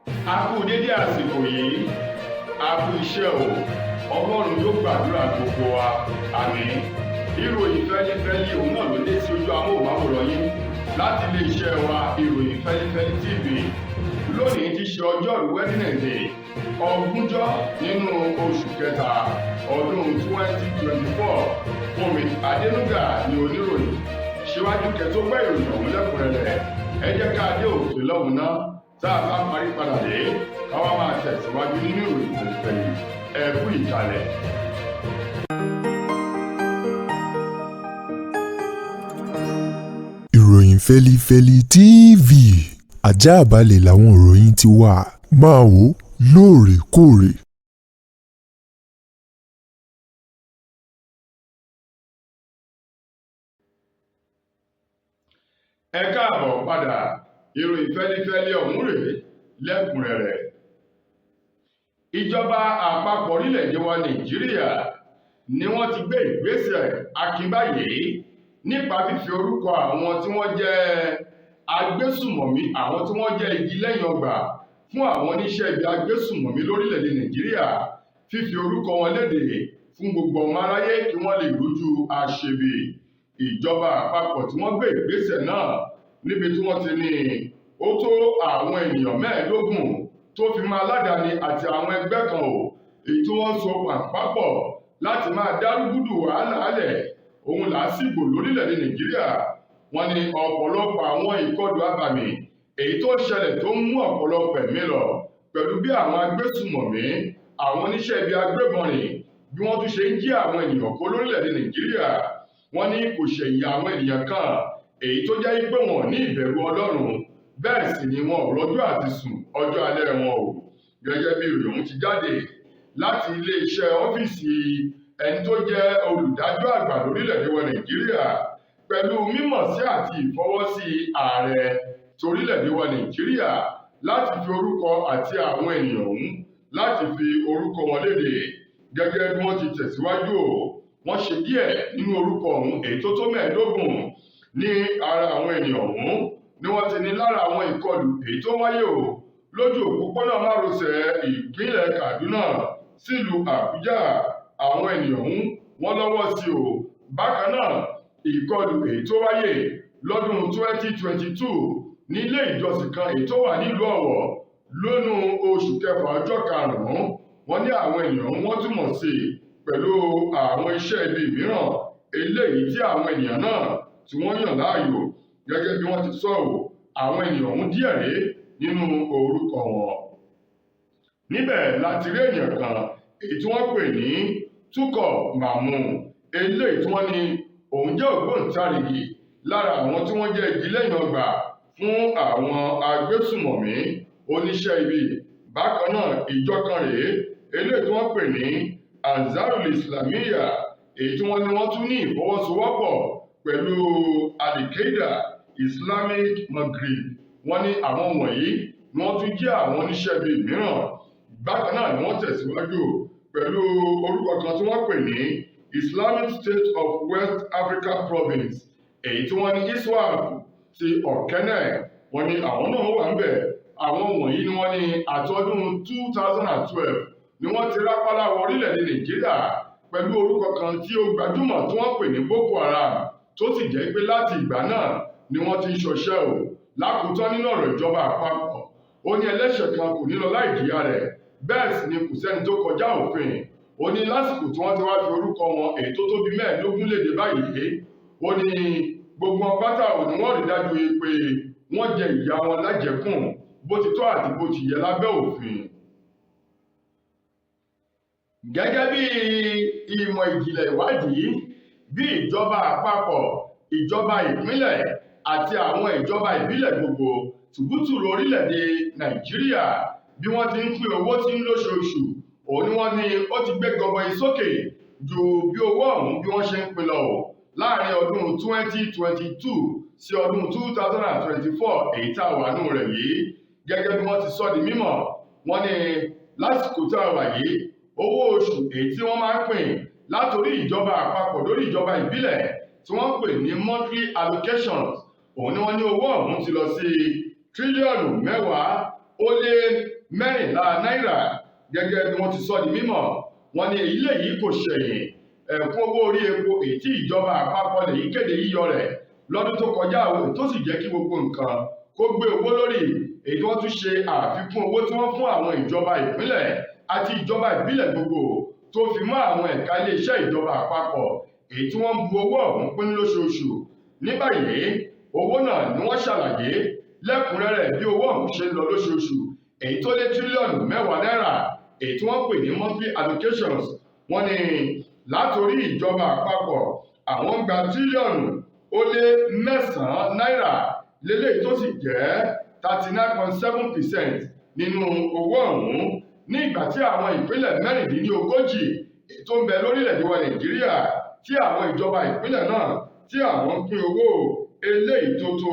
A kú dédé àsìkò yìí, a kú iṣẹ́ o, Ọlọ́run yóò gbàdúrà gbogbo wa, àmín. Ìròyìn Feli-feli òun náà ló dé sí ojú amóhùnmáwòrán yín láti ilé-iṣẹ́ wa ìròyìn Feli-feli TV. Lónìí ti ṣe ọjọ́rú Wednesday, ogúnjọ́ nínú oṣù kẹta ọdún 2024. Fúnmi Adénúgà ni oníròyìn. Síwájú kẹ́tó gbọ́ ìròyìn ọ̀hún lẹ́kùnrẹ́rẹ́, ẹ jẹ́ ká dé òkè lọ́hùn náà tá a bá parí padà dé káwá máa tẹ̀síwájú nínú ìròyìn Feli-feli. Ẹ kú ìkàlẹ̀. Ìròyìn Feli-feli TV àjààbálẹ̀ làwọn ìròyìn ti wà, máa wò lóòrèkóòrè. Ẹ káàbọ̀ padà, ìròyìn Feli-feli ọ̀hún rèé lẹ́kùnrẹ́rẹ́. Ìjọba àpapọ̀ orílẹ̀-èdè wa Nàìjíríà ni wọ́n ti gbé ìgbésẹ̀ akin báyìí nípa fífi orúkọ àwọn tí wọ́n jẹ́ agbésùnmọ̀mí, àwọn tí wọ́n jẹ́ igi lẹ́yìn ọgbà fún àwọn oníṣẹ́ ibi agbésùnmọ̀mí lórílẹ̀-èdè Nàìjíríà, fífi orúkọ wọn léde fún gbogbo ọmọ aráyé kí wọ́n lè rójú aṣebi. Ìjọba àpapọ̀ tí wọ́n gbé ìgbésẹ̀ náà níbi tí wọ́n ti ní ó tó àwọn ènìyàn 15 tó fi máa aládàáni àti àwọn ẹgbẹ́ kan èyí tí wọ́n so pàpọ̀ láti máa dárúgúdù wàhálà alẹ̀ ohun làásìgbò lórílẹ̀-èdè Nàìjíríà. Wọ́n ní ọ̀pọ̀lọpọ̀ àwọn ìkọlù abàmì èyí tó ṣẹlẹ̀ tó ń mú ọ̀pọ̀lọpọ̀ ẹ̀mí lọ pẹ̀lú bí àwọn agbésùnmọ̀mí, àwọn oníṣẹ́ ibi agbébọn rìn bí wọ́n tún ṣe ń jí àwọn ènìyàn kó lórílẹ̀-èdè Nàìjíríà. Wọ́n ní kò ṣẹ̀yìn àwọn ènìyàn kan èyí tó jẹ́ pé wọn ní ìbẹ̀rù Ọlọ́run, bẹ́ẹ̀ sì ni wọn ò rọ́jú àti sùn ọjọ́ alẹ́ wọn o. Gẹ́gẹ́ bí ìròyìn ti jáde láti ilé-iṣẹ́ ọ́fíìsì ẹni tó jẹ́ olùdájọ́ àgbà lórílẹ̀-èdè wa Nàìjíríà, pẹ̀lú mímọ̀ sí àti ìfọwọ́sí ààrẹ torílẹ̀-èdè wa Nàìjíríà láti fi orúkọ àti àwọn ènìyàn ọ̀hún láti fi orúkọ wọn léde. Gẹ́gẹ́ bí wọ́n ti tẹ̀síwájú wọ́n ṣe díẹ̀ nínú orúkọ ọ̀hún èyí tó tó 15 ní ara àwọn ènìyàn ọ̀hún ni wọ́n ti ní lára àwọn ìkọlù èyí tó wáyé lójú òpópónà márosẹ̀ ìpínlẹ̀ Kaduna sílùú Àbújá. Àwọn ènìyàn ọ̀hún wọ́n lọ́wọ́ sí bákan náà ìkọlù èyí tó wáyé lọ́dún 2022 ní ilé ìjọsìn kan èyí tó wà nílùú Ọ̀wọ̀ lónú oṣù kẹfà ọjọ́ 5. Wọ́n ní àwọn ènìyàn wọ́n túmọ̀ sí pẹ̀lú àwọn iṣẹ́ ibi mìíràn eléyìí tí àwọn ènìyàn náà tí wọ́n yàn láàyò. Gẹ́gẹ́ bí wọ́n ti sọ àwọn ènìyàn ọ̀hún díẹ̀ rèé nínú orúkọ wọn. Níbẹ̀ láti rí ènìyàn kan èyí tí wọ́n pè ní Túkọ̀ Màmú, eléyìí tí wọ́n ní òun jẹ́ ògbóǹtarìgì lára àwọn tí wọ́n jẹ́ igi lẹ́yìn ọgbà fún àwọn agbésùnmọ̀mí oníṣẹ́ ibi. Bákan náà ìjọ kan rèé eléyìí tí wọ́n pè ní Ansarul Islamiyya, èyí tí wọ́n ní wọ́n tún ní ìfọwọ́sowọ́pọ̀ pẹ̀lú Al-Qaeda Islamic Maghreb. Wọ́n ní àwọn wọ̀nyí ni wọ́n tún jẹ́ àwọn oníṣẹ́ ibi mìíràn. Bákan náà ni wọ́n tẹ̀síwájú pẹ̀lú orúkọ kan tí wọ́n pè ní Islamic State of West Africa Province, èyí tí wọ́n ní ISWAP ti Ọ̀kẹ́nẹ̀. Wọ́n ní àwọn náà wà ńbẹ̀. Àwọn wọ̀nyí ni wọ́n ní àtọ́dún 2012 ni wọ́n ti rápálá wọ orílẹ̀-èdè Nàìjíríà pẹ̀lú orúkọ kan tí ó gbajúmọ̀ tí wọ́n pè ní Boko Haram, tó sì jẹ́ pé láti ìgbà náà ni wọ́n ti ń ṣọṣẹ́ lákòótán nínú ọ̀rọ̀ ìjọba àpapọ̀. Ó ní ẹlẹ́ṣẹ̀ kan kò ní lọ láì jìyà rẹ̀, bẹ́ẹ̀ sì ni kò sẹ́ni tó kọjá òfin. Ó ní lásìkò tí wọ́n ti wá fi orúkọ wọn èyí tó tó bí 15 léde báyìí, ó ní gbogbo pátá ni wọ́n rí dájú pé wọ́n jẹ ìyà wọn lájẹkùn bó ti tọ́ àti bó ti yẹ lábẹ́ òfin. Gẹ́gẹ́ bí ìmọ̀ ìjìnlẹ̀ ìwádìí bí ìjọba àpapọ̀, ìjọba ìpínlẹ̀ àti àwọn ìjọba ìbílẹ̀ gbogbo tùbútùrú orílẹ̀-èdè Nàìjíríà bí wọ́n ti ń pín owó tí ń lóṣooṣù, ni wọ́n ní ó ti gbé gọbọi sókè ju bí owó ọ̀hún bí wọ́n ṣe ń pín lọ láàrin ọdún 2022 sí ọdún 2024 èyí tá a wà nù rẹ̀ yìí. Gẹ́gẹ́ bí wọ́n ti sọ di mímọ̀, wọ́n ní lásìkò tá a wà yìí owó oṣù èyí tí wọ́n máa ń pín látòrí ìjọba àpapọ̀ lórí ìjọba ìbílẹ̀ tí wọ́n pè ní monthly allocations, ni wọ́n ní owó ọ̀hún ti lọ sí tírílíọ̀nù 10 14 náírà gẹ́gẹ́ bí wọ́n ti sọ di mímọ̀. Wọ́n ní eléyìí kò ṣẹ̀yìn ẹ̀kún owó orí epo èyí tí ìjọba àpapọ̀ lèyí kéde yíyọ rẹ̀ lọ́dún tó kọjá tó sì jẹ́ kí gbogbo nǹkan kó gbé owó lórí. Èyí tí wọ́n tún ṣe àfikún owó tí wọ́n fún àwọn ìjọba ìpínlẹ̀ àti ìjọba ìbílẹ̀ gbogbo tó fi mọ́ àwọn ẹ̀ka iléeṣẹ́ ìjọba àpapọ̀ èyí tí wọ́n ń bu owó ọ̀hún pín lóṣooṣù. Ní báyìí owó náà ni wọ́n ṣàlàyé lẹ́kùnrẹ́rẹ́ bí owó ọ̀hún ṣe ń lọ lóṣooṣù èyí tó lé tírílíọ̀nù 10 náírà èyí tí wọ́n pè ní monthly allocations. Wọ́n ní látòrí ìjọba àpapọ̀ àwọn ń gba tírílíọ̀nù ó lé 9 náírà lélẹ́yìí tó sì jẹ́ 39.7% nínú owó ọ̀hún, ní ìgbà tí àwọn ìpínlẹ̀ 36 tó ń bẹ lórílẹ̀‐èdè wa Nàìjíríà tí àwọn ìjọba ìpínlẹ̀ náà tí àwọn ń pín owó eléyìí tó tó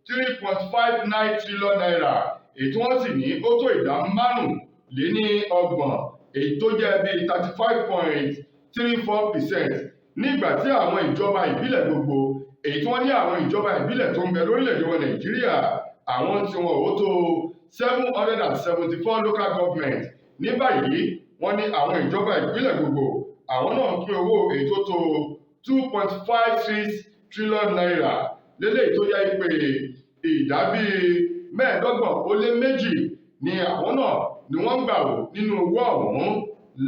3.59 trillion naira èyí tí wọ́n sì ní ó tó ìdá 25 èyí tó jẹ́ bíi 35.34%, nígbà tí àwọn ìjọba ìbílẹ̀ gbogbo èyí tí wọ́n ní àwọn ìjọba ìbílẹ̀ tó ń bẹ lórílẹ̀‐èdè wa Nàìjíríà àwọn tí wọn ò tó 774 local government. Ní báyìí wọ́n ní àwọn ìjọba ìbílẹ̀ gbogbo àwọn náà ń pín owó èyí tó tó 2.56 trillion naira lélẹ́yìí tó jẹ́ pé ìdá bíi 25.2 ni àwọn náà ni wọ́n ń gbà wò nínú owó ọ̀hún.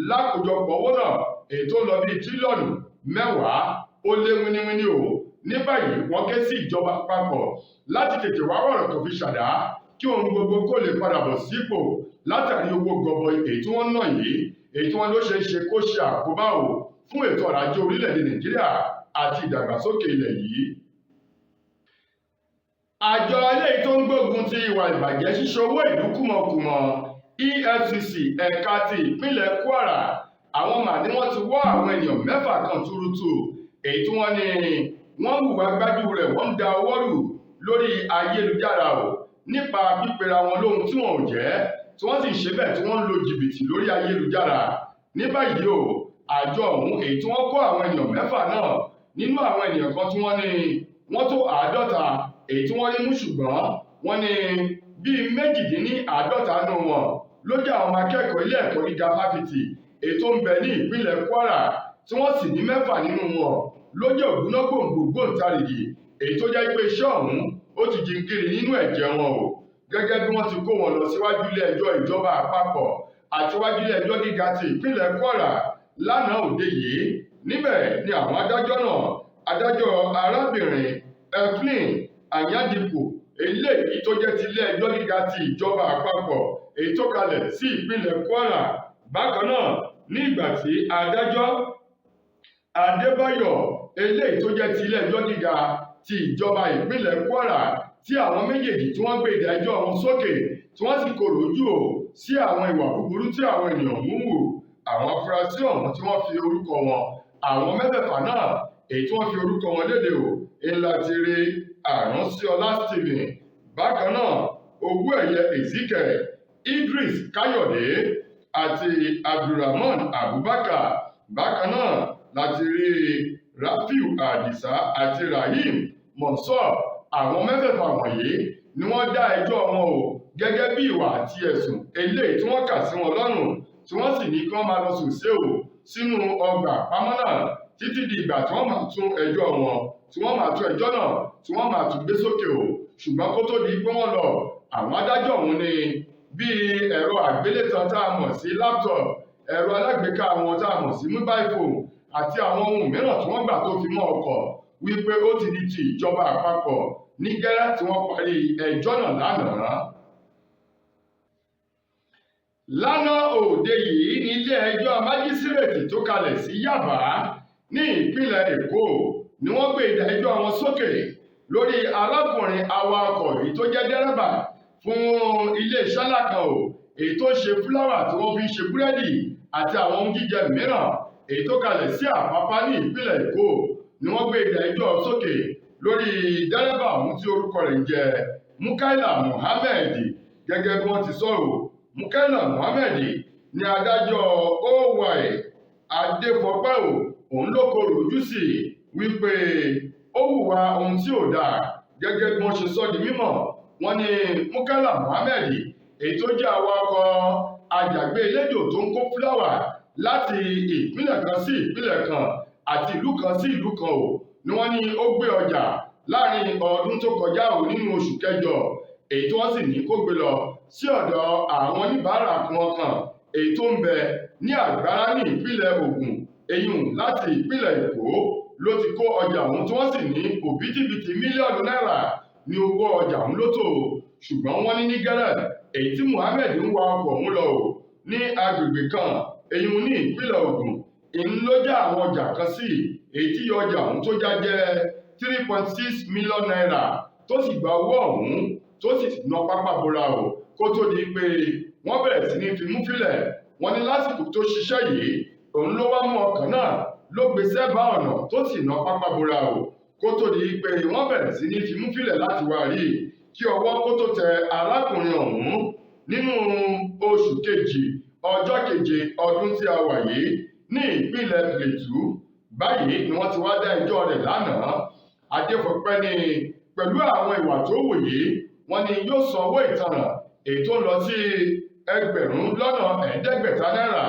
Lákòjọpọ̀ owó náà èyí tó lọ bíi tírílíọ̀nù 10 ó lé wíníwíní o. Ní báyìí wọ́n ké sí ìjọba àpapọ̀ láti tètè wá ọ̀rọ̀ tó fi ṣàdá kí ohun gbogbo kó lè padà bọ̀ sípò látàrí owó gọbọi èyí tí wọ́n ná yìí èyí tí wọ́n ló ṣe é ṣe kó ṣe àkóbá o fún ètò ọrọ̀ ajé orílẹ̀-èdè Nàìjíríà àti ìdàgbàsókè ilẹ̀ yìí. Àjọ eléyìí tó ń gbógun ti ìwà ìbàjẹ́ ṣíṣe owó ìlú kùmọ̀kùmọ̀ EFCC ẹ̀ka ti ìpínlẹ̀ Kwara àwọn mà ní wọ́n ti wọ́ àwọn ènìyàn 6 kan túrútù èyí tí wọ́n ní wọ́n hùwà gbájú rẹ̀ wọ́n ń da owó rù lórí ayélujára o nípa pípera wọn lóhun tí wọn ò jẹ́ tí wọ́n sì ń ṣe bẹ́ẹ̀ tí wọ́n ń lo jìbìtì lórí ayélujára. Ní báyìí o àjọ ọ̀hún èyí tí wọ́n kó àwọn ènìyàn 6 náà nínú àwọn ènìyàn kan tí wọ́n ní wọ́n tó 50 èyí tí wọ́n rí mú, ṣùgbọ́n wọ́n ní bíi 52 nínú wọn ló jẹ́ àwọn akẹ́kọ̀ọ́ ilé ẹ̀kọ́ gíga fáfitì èyí tó ń bẹ ní ìpínlẹ̀ Kwara tí wọ́n sì ní 6 nínú wọn ló jẹ́ ògbóǹtarìgì èyí tó jẹ́ pé iṣẹ́ ọ̀hún ó ti jìnkiri nínú ẹ̀jẹ̀ wọn o, gẹ́gẹ́ bí wọ́n ti kó wọn lọ síwájú ilé ẹjọ́ ìjọba àpapọ̀ àti wájú ilé ẹjọ́ gíga ti ìpínlẹ̀ Kwara lánàá òde yìí. Níbẹ̀ ni àwọn adájọ́ náà adájọ́ arábìnrin Evelyn Anyadipo eléyìí tó jẹ́ ti ilé ẹjọ́ gíga ti ìjọba àpapọ̀ èyí tó kalẹ̀ sí ìpínlẹ̀ Kwara. Bákan náà ní ìgbà tí adájọ́ Adébáyọ̀ eléyìí tó jẹ́ ti ilé ẹjọ́ gíga ti ìjọba ìpínlẹ̀ Kwara tí àwọn méjèèjì tí wọ́n gbé ìdájọ́ wọn sókè tí wọ́n sì korò ojú ò sí àwọn ìwà búburú tí àwọn ènìyàn mú wò. Àwọn afurasí ọ̀hún tí wọ́n fi orúkọ wọn àwọn 6 náà èyí tí wọ́n fi orúkọ wọn léde o ńlá ti rí Àránṣíọlá Stephen, bákan náà Owóẹ̀yẹ Ezekiel, Idris Káyọ̀dé àti Abdulrahman Abubakar. Bákan náà láti rí Rafiu Adisa àti Rahim Monsor. Àwọn 6 wọ̀nyí ni wọ́n dá ẹjọ́ wọn o gẹ́gẹ́ bí ìwà àti ẹ̀sùn eléyìí tí wọ́n kà sí wọn lọ́rùn tí wọ́n sì ní kí wọ́n máa lọ sòsé o sínú ọgbà àpamọ́ náà títí di ìgbà tí wọ́n máa tún ẹjọ́ wọn tí wọ́n máa tún ẹjọ́ náà tí wọ́n máa tún gbé sókè o. Ṣùgbọ́n kó tó di pé wọ́n lọ àwọn adájọ́ ọ̀hún ni bíi ẹ̀rọ àgbélétan tá a mọ̀ sí laptop, ẹ̀rọ alágbèéká wọn tá a mọ̀ sí mobile phone àti àwọn ohun mìíràn tí wọ́n gbà tó fi mọ́ ọkọ̀ wípé ó ti di ti ìjọba àpapọ̀ ní gẹ́rẹ́ tí wọ́n parí ẹjọ́ náà lánàá. Lánàá òde yìí ní ilé ẹjọ́ májísírèètì tó kalẹ̀ sí Yaba ní ìpínlẹ̀ Èkó ni wọ́n gbé ìdájọ́ wọn sókè lórí arákùnrin awakọ̀ èyí tó jẹ́ dẹ́rẹ́bà fún iléeṣẹ́ ńlá kan o èyí tó ṣe fúláwà tí wọ́n fi ń ṣe búrẹ́dì àti àwọn ohun jíjẹ mìíràn èyí tó kalẹ̀ sí Àpápá ní ìpínlẹ̀ Èkó ni wọ́n gbé ìdájọ́ sókè lórí dẹ́rẹ́bà ọ̀hún tí orúkọ rẹ̀ ń jẹ́ Mukaila Muhammed. Gẹ́gẹ́ bí wọ́n ti sọ̀rọ̀ Mukaila Muhammed ní adájọ́ OY Adéfọpẹ́ òun ló korò ojú sí wípé ó hùwà ohun tí ò dáa. Gẹ́gẹ́ bí wọ́n ṣe sọ di mímọ̀ wọ́n ní Mukaila Muhammed èyí tó jẹ́ awakọ̀ àjàgbé eléjò tó ń kó fúláwà láti ìpínlẹ̀ kan sí ìpínlẹ̀ kan àti ìlú kan sí ìlú kan ni wọ́n ní ó gbé ọjà láàrin ọdún tó kọjá nínú oṣù kẹjọ èyí tí wọ́n sì ní kó gbé lọ sí ọ̀dọ̀ àwọn oníbàárà kan èyí tó ń bẹ ní Àgbárá ní ìpínlẹ̀ Ògùn èyún láti ìpínlẹ̀ Èkó ló ti kó ọjà ọ̀hún tí wọ́n sì ní òbítíbitì mílíọ̀nù náírà ní owó ọjà ọ̀hún ló tó ṣùgbọ́n wọ́n ní gẹ́rẹ́ èyí tí Muhammed ń wa ọkọ̀ ọ̀hún lọ ní agbègbè kan èyún ní ìpínlẹ̀ Ògùn ìlú ló já àwọn ọjà kan sí èyí tí ọjà ọ̀hún tó já jẹ́ 3.6 mílíọ̀nù náírà tó sì gba owó ọ̀hún tó sì ná pápá bora kó tó di pé wọ́n bẹ̀rẹ̀ sí ní fimú fílẹ̀ wọ́n ní lásìkò tó ṣiṣẹ́ yìí òun ló wá mú ọkàn náà ló gbé sẹ́bàá ọ̀nà tó sì ná pápá bora kó tó di pé wọ́n bẹ̀rẹ̀ sí ní fimú fílẹ̀ láti wá rí kí ọwọ́ kó tó tẹ arákùnrin ọ̀hún nínú oṣù kejì ọjọ́ keje ọdún tí a wà yìí ní ìpínlẹ̀ Plateau báyìí ni wọ́n ti wá dá ẹjọ́ rẹ̀ lánàá Adéfọpẹ́ ní pẹ̀lú àwọn ìwà tó wù yìí wọ́n ní yóò san owó ìtanràn èyí tó ń lọ sí ẹgbẹ̀rún lọ́nà ẹ̀ẹ́dẹ́gbẹ̀ta náírà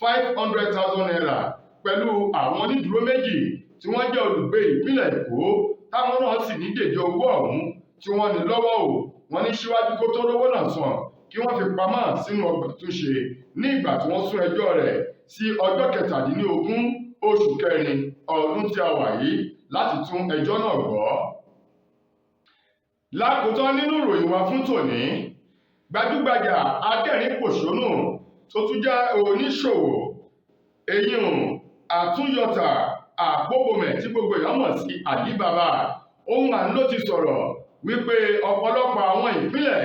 500,000 naira pẹ̀lú àwọn onídùúró méjì tí wọ́n jẹ́ olùgbé ìpínlẹ̀ Èkó táwọn náà sì ní dèdè owó ọ̀hún tí wọ́n ní lọ́wọ́ wọ́n ní síwájú kó tó rówó náà san kí wọ́n fi pamọ́ sínú ọgbà tó ṣe ní ìgbà tí wọ́n sún ẹjọ́ rẹ̀ sí ọjọ́ 17 oṣù kẹrin ọdún tí a wà yìí láti tún ẹjọ́ náà gbọ́. Lákòótán nínú ìròyìn wa fún tòní gbajúgbajà adẹ́rìn-pòṣónù tó tún jẹ́ oníṣòwò eyín àtúnyọ̀tà àpòbòmẹ̀ tí gbogbo èèyàn mọ̀ sí Alibaba ohun àná ló ti sọ̀rọ̀ wípé ọ̀pọ̀lọpọ̀ àwọn ìpínlẹ̀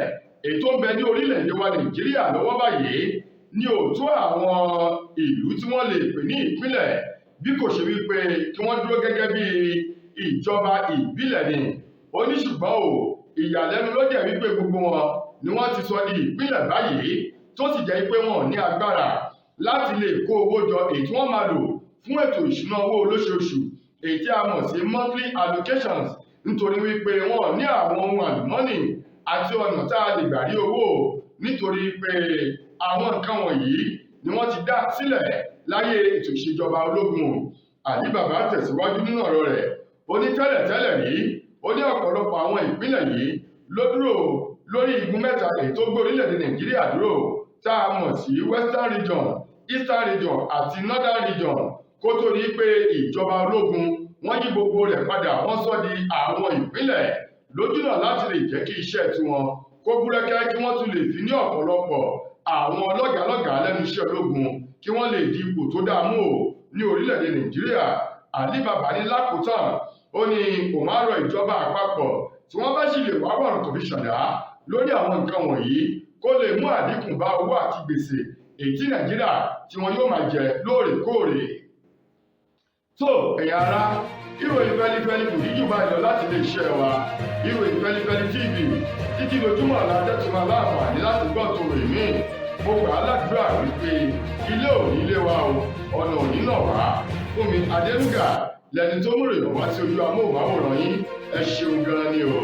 ètò ń bẹ ní orílẹ̀-èdè wa Nàìjíríà lọ́wọ́ báyìí ní òótọ́ àwọn ìlú tí wọ́n lè pè ní ìpínlẹ̀ bí kò ṣe wípé kí wọ́n dúró gẹ́gẹ́ bí ìjọba ìbílẹ̀ ni ó ní ṣùgbọ́n ìyàlẹ́nu ló jẹ́ wípé gbogbo wọn ni wọ́n ti sọ di ìpínlẹ̀ báyìí tó sì jẹ́ pé wọn ò ní agbára láti lè kó owó jọ èyí tí wọ́n máa lò fún ètò ìṣúná owó olóṣooṣù èyí tí a mọ̀ sí monthly allocations nítorí wípé wọn ò ní àwọn ohun àlùmọ́nì àti ọ̀nà tá a lè gbà rí owó nítorí pé àwọn nǹkan wọ̀nyí ni wọ́n ti dá sílẹ̀ láyé ètò ìṣèjọba ológun. Alibaba tẹ̀síwájú nínú ọ̀rọ̀ rẹ̀ ó ní tẹ́lẹ̀tẹ́lẹ̀ rí ó ní ọ̀pọ̀lọpọ̀ àwọn ìpínlẹ̀ yìí ló dúró lórí igun mẹ́ta èyí tó gbé orílẹ̀-èdè Nàìjíríà dúró tá a mọ̀ sí Western Region, Eastern Region àti Northern Region kó tó rí pé ìjọba ológun wọ́n yí gbogbo rẹ̀ padà wọ́n sọ di àwọn ìpínlẹ̀ lójúnà láti lè jẹ́ kí iṣẹ́ tiwọn kó búrẹ́kẹ́ kí wọ́n tún lè fi ní ọ̀pọ̀lọpọ̀ àwọn lọ́gàálọ́gàá lẹ́nu iṣẹ́ ológun kí wọ́n lè di ipò tó dáa mú ní orílẹ̀-èdè Nàìjíríà. Alibaba ní lákòótán ó ní òun á rọ ìjọba àpapọ̀ tí wọ́n bá sì lè wá wọ̀rọ̀ tó fi ṣàdá lórí àwọn nǹkan wọ̀nyí kó lè mú àdínkù bá owó àti gbèsè èyí tí Nàìjíríà tí wọn yóò máa jẹ lóòrèkóòrè. tó ẹ̀yin ará ìròyìn Feli-feli kò ní jù báyìí lọ láti ilé iṣẹ́ wa ìròyìn Feli-feli TV títí lójúmọ́ aládẹ́tùmọ̀ aláǹfààní láti gbọ́ tó rè mí mo gbà á ládùúrà wípé ilé ò ní lé wa ọ̀nà ò ní nà wá Fúnmi Adénúgà lẹni tó mú ìròyìn wá sí ojú amóhùnmáwòrán yín ẹ ṣeun gan ni o.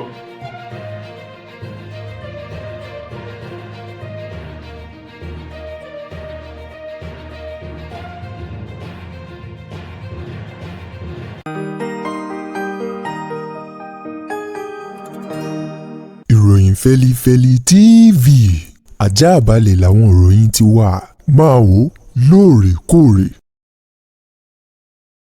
Ìròyìn Feli-feli TV àjààbálẹ̀ làwọn ìròyìn ti wà máa wò lóòrèkóòrè.